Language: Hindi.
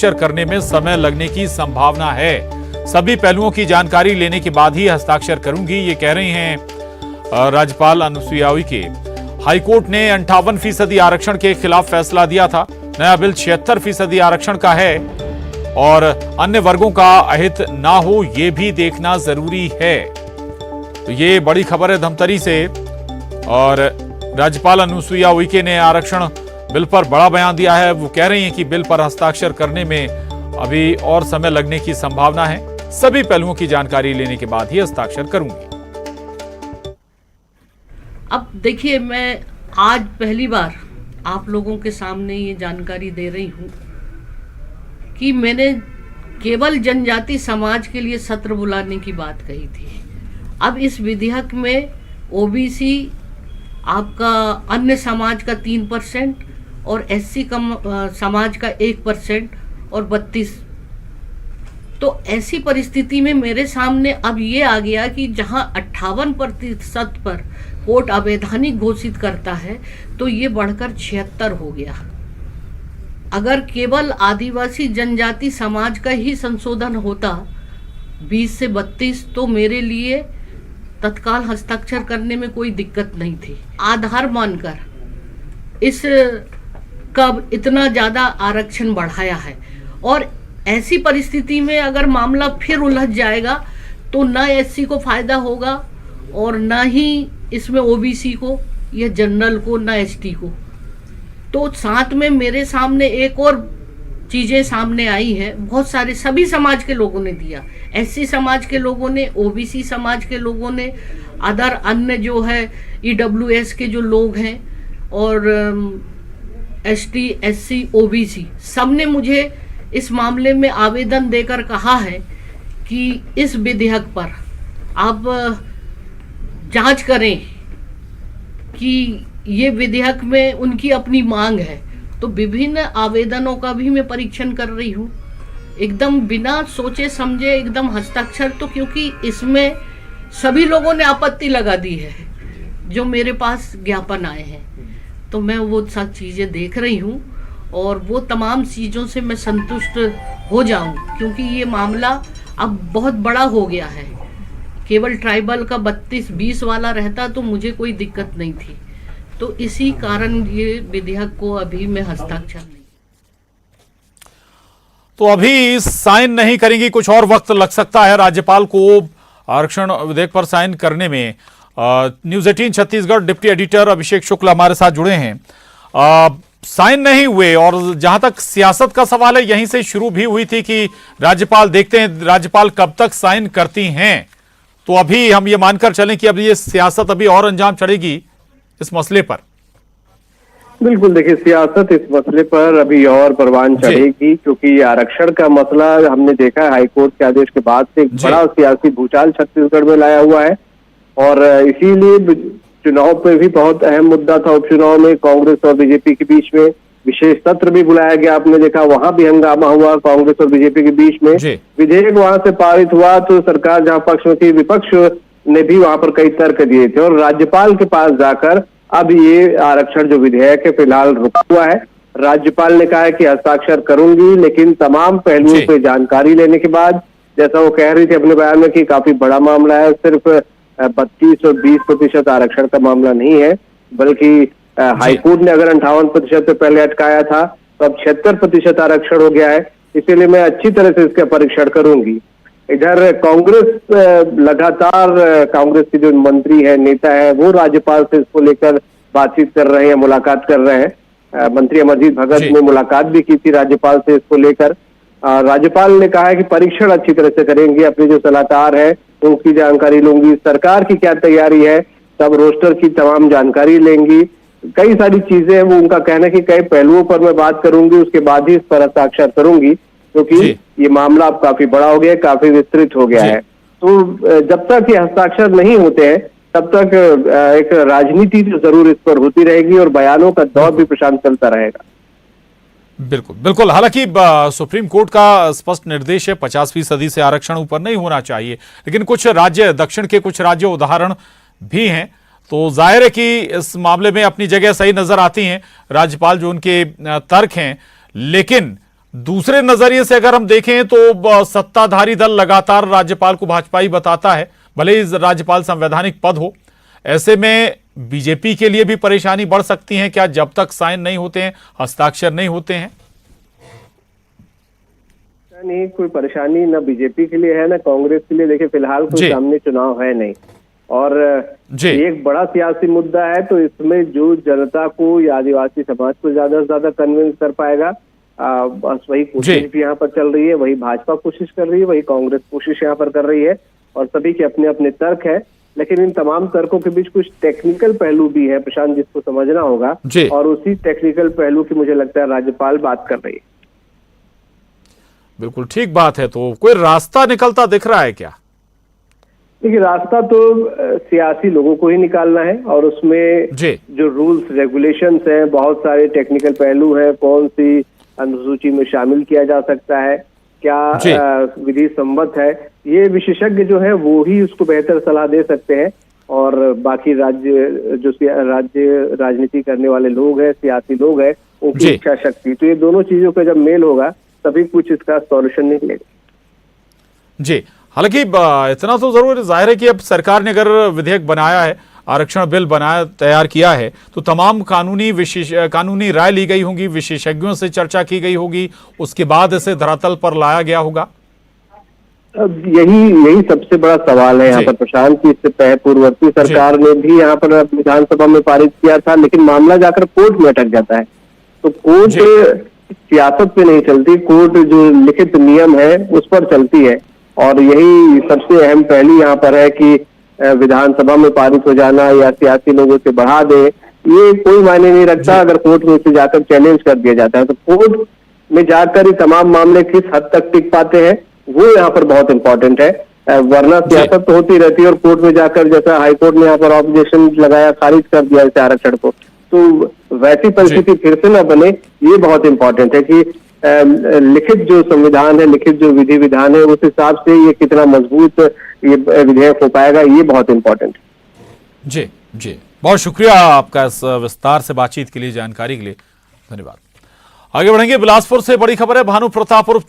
करने में समय लगने की संभावना है। सभी पहलुओं की जानकारी लेने के बाद ही हस्ताक्षर करूंगी, ये कह रही हैं राज्यपाल अनुसुईया उइके। हाईकोर्ट ने 58% आरक्षण के खिलाफ फैसला दिया था। नया बिल 76% आरक्षण का है और अन्य वर्गों का अहित ना हो, ये भी देखना जरूरी है। तो ये बड़ी खबर है धमतरी से और राज्यपाल अनुसुईया उइके ने आरक्षण बिल पर बड़ा बयान दिया है। वो कह रही हैं कि बिल पर हस्ताक्षर करने में अभी और समय लगने की संभावना है। सभी पहलुओं की जानकारी लेने के बाद ही हस्ताक्षर करूंगी। अब देखिए, मैं आज पहली बार आप लोगों के सामने ये जानकारी दे रही हूँ कि मैंने केवल जनजाति समाज के लिए सत्र बुलाने की बात कही थी। अब इस विधेयक में ओबीसी, आपका अन्य समाज का 3% और एससी समाज का 1% और 32। तो ऐसी परिस्थिति में मेरे सामने अब ये आ गया कि जहां 58% पर कोर्ट अवैधानिक घोषित करता है तो ये बढ़कर 76 हो गया। अगर केवल आदिवासी जनजाति समाज का ही संशोधन होता 20 से 32 तो मेरे लिए तत्काल हस्ताक्षर करने में कोई दिक्कत नहीं थी। आधार मानकर इस कब इतना ज़्यादा आरक्षण बढ़ाया है और ऐसी परिस्थिति में अगर मामला फिर उलझ जाएगा तो ना एससी को फायदा होगा और ना ही इसमें ओबीसी को या जनरल को, ना एसटी को। तो साथ में मेरे सामने एक और चीज़ें सामने आई हैं। बहुत सारे सभी समाज के लोगों ने दिया, एससी समाज के लोगों ने, ओबीसी समाज के लोगों ने, अदर अन्य जो है ईडब्ल्यूएस के जो लोग हैं और एसटी, एससी, ओबीसी, सब ने मुझे इस मामले में आवेदन देकर कहा है कि इस विधेयक पर आप जांच करें कि ये विधेयक में उनकी अपनी मांग है। तो विभिन्न आवेदनों का भी मैं परीक्षण कर रही हूँ, एकदम बिना सोचे समझे एकदम हस्ताक्षर। तो क्योंकि इसमें सभी लोगों ने आपत्ति लगा दी है जो मेरे पास ज्ञापन आए हैं, तो मैं वो सब चीज़ें देख रही हूँ और वो तमाम चीज़ों से मैं संतुष्ट हो जाऊँ, क्योंकि ये मामला अब बहुत बड़ा हो गया है। केवल ट्राइबल का 32-20 वाला रहता तो मुझे कोई दिक्कत नहीं थी। तो इसी कारण ये विधेयक को अभी मैं हस्ताक्षर नहीं। तो अभी साइन नहीं करेंगी, कुछ और वक्त लग सकता है राज्यपाल को आरक्षण विधेयक पर साइन करने में। न्यूज़ 18 छत्तीसगढ़ डिप्टी एडिटर अभिषेक शुक्ल हमारे साथ जुड़े हैं। साइन नहीं हुए और जहां तक सियासत का सवाल है, यहीं से शुरू भी हुई थी कि राज्यपाल देखते हैं राज्यपाल कब तक साइन करती हैं। तो अभी हम ये मानकर चलें कि अब ये सियासत अभी और अंजाम चढ़ेगी इस मसले पर। बिल्कुल, देखिए सियासत इस मसले पर अभी और परवान चढ़ेगी, क्योंकि आरक्षण का मसला हमने देखा है हाईकोर्ट के आदेश के बाद से एक बड़ा सियासी भूचाल छत्तीसगढ़ में लाया हुआ है और इसीलिए चुनाव पे भी बहुत अहम मुद्दा था। उपचुनाव में कांग्रेस और बीजेपी के बीच में विशेष सत्र भी बुलाया गया, आपने देखा वहां भी हंगामा हुआ कांग्रेस और बीजेपी के बीच में। विधेयक वहां से पारित हुआ तो सरकार जहां पक्ष में थी, विपक्ष ने भी वहां पर कई तर्क दिए थे और राज्यपाल के पास जाकर अब ये आरक्षण जो विधेयक है फिलहाल रुका हुआ है। राज्यपाल ने कहा है कि हस्ताक्षर करूंगी, लेकिन तमाम पहलुओं पे जानकारी लेने के बाद, जैसा वो कह रही थी अपने बयान में कि काफी बड़ा मामला है, सिर्फ 32 और 20% आरक्षण का मामला नहीं है, बल्कि हाईकोर्ट ने अगर 58% पे पहले अटकाया था तो अब 76% आरक्षण हो गया है। इसीलिए मैं अच्छी तरह से इसका परीक्षण करूंगी। इधर कांग्रेस लगातार, कांग्रेस के जो मंत्री है, नेता है, वो राज्यपाल से इसको लेकर बातचीत कर रहे हैं, मुलाकात कर रहे हैं। मंत्री अमरजीत भगत ने मुलाकात भी की थी राज्यपाल से इसको लेकर। राज्यपाल ने कहा है कि परीक्षण अच्छी तरह से करेंगे, अपने जो सलाहकार है उनकी जानकारी लूंगी, सरकार की क्या तैयारी है, सब रोस्टर की तमाम जानकारी लेंगी। कई सारी चीजें हैं, वो उनका कहना है कि कई पहलुओं पर मैं बात करूंगी, उसके बाद ही इस पर हस्ताक्षर करूंगी, क्योंकि ये मामला अब काफी बड़ा हो गया है, काफी विस्तृत हो गया है। तो जब तक ये हस्ताक्षर नहीं होते हैं तब तक एक राजनीति तो जरूर इस पर होती रहेगी और बयानों का दौर भी प्रशांत चलता रहेगा। बिल्कुल बिल्कुल। हालांकि सुप्रीम कोर्ट का स्पष्ट निर्देश है 50% से आरक्षण ऊपर नहीं होना चाहिए, लेकिन कुछ राज्य, दक्षिण के कुछ राज्य उदाहरण भी हैं, तो जाहिर है कि इस मामले में अपनी जगह सही नजर आती हैं राज्यपाल जो उनके तर्क हैं। लेकिन दूसरे नजरिए से अगर हम देखें तो सत्ताधारी दल लगातार राज्यपाल को भाजपाई बताता है, भले ही राज्यपाल संवैधानिक पद हो। ऐसे में बीजेपी के लिए भी परेशानी बढ़ सकती है क्या, जब तक साइन नहीं होते हैं, हस्ताक्षर नहीं होते हैं? नहीं, कोई परेशानी ना बीजेपी के लिए है ना कांग्रेस के लिए। देखिए फिलहाल कोई सामने चुनाव है नहीं, और एक बड़ा सियासी मुद्दा है, तो इसमें जो जनता को या आदिवासी समाज को ज्यादा से ज्यादा कन्विंस कर पाएगा, बस वही कोशिश भी यहाँ पर चल रही है। वही भाजपा कोशिश कर रही है, वही कांग्रेस कोशिश यहाँ पर कर रही है, और सभी के अपने अपने तर्क है। लेकिन इन तमाम तर्कों के बीच कुछ टेक्निकल पहलू भी है प्रशांत, जिसको समझना होगा, और उसी टेक्निकल पहलू की मुझे लगता है राज्यपाल बात कर रही है। बिल्कुल ठीक बात है। तो कोई रास्ता निकलता दिख रहा है क्या? देखिए रास्ता तो सियासी लोगों को ही निकालना है, और उसमें जो रूल्स रेगुलेशंस हैं, बहुत सारे टेक्निकल पहलू हैं, कौन सी अनुसूची में शामिल किया जा सकता है, क्या विधि सम्मत है, ये विशेषज्ञ जो है वो ही उसको बेहतर सलाह दे सकते हैं। और बाकी राज्य राजनीति करने वाले लोग हैं, सियासी लोग हैं, उनकी इच्छा शक्ति, तो ये दोनों चीजों का जब मेल होगा तभी कुछ इसका सॉल्यूशन निकलेगा। जी, हालांकि इतना तो जरूर जाहिर है कि अब सरकार ने अगर विधेयक बनाया है, आरक्षण बिल बनाया तैयार किया है, तो तमाम कानूनी राय ली गई होगी, विशेषज्ञों से चर्चा की गई होगी, उसके बाद इसे धरातल पर लाया गया होगा। अब यही सबसे बड़ा सवाल है यहाँ पर प्रशांत, की इससे पूर्ववर्ती सरकार ने भी यहाँ पर विधानसभा में पारित किया था, लेकिन मामला जाकर कोर्ट में अटक जाता है। तो कोर्ट सियासत पे नहीं चलती, कोर्ट जो लिखित नियम है उस पर चलती है, और यही सबसे अहम पहली यहाँ पर है कि विधानसभा में पारित हो जाना या सियासी लोगों से बढ़ा दे, ये कोई मायने नहीं रखता अगर कोर्ट में इसे जाकर चैलेंज कर दिया जाता है। तो कोर्ट में जाकर ये तमाम मामले किस हद तक टिक पाते हैं वो यहाँ पर बहुत इंपॉर्टेंट है, वरना सियासत तो होती रहती है, और कोर्ट में जाकर जैसा हाईकोर्ट ने यहाँ पर ऑब्जेक्शन लगाया, खारिज कर दिया इस आरक्षण को, तो वैसी परिस्थिति फिर से न बने, ये बहुत इंपॉर्टेंट है कि लिखित जो संविधान है, लिखित जो विधि विधान है, उस हिसाब से ये कितना मजबूत ये विधेयक हो पाएगा, ये बहुत इंपॉर्टेंट है। जी, बहुत शुक्रिया आपका इस विस्तार से बातचीत के लिए, जानकारी के लिए धन्यवाद। आगे बढ़ेंगे। बिलासपुर से बड़ी खबर है, भानु प्रताप उर्फ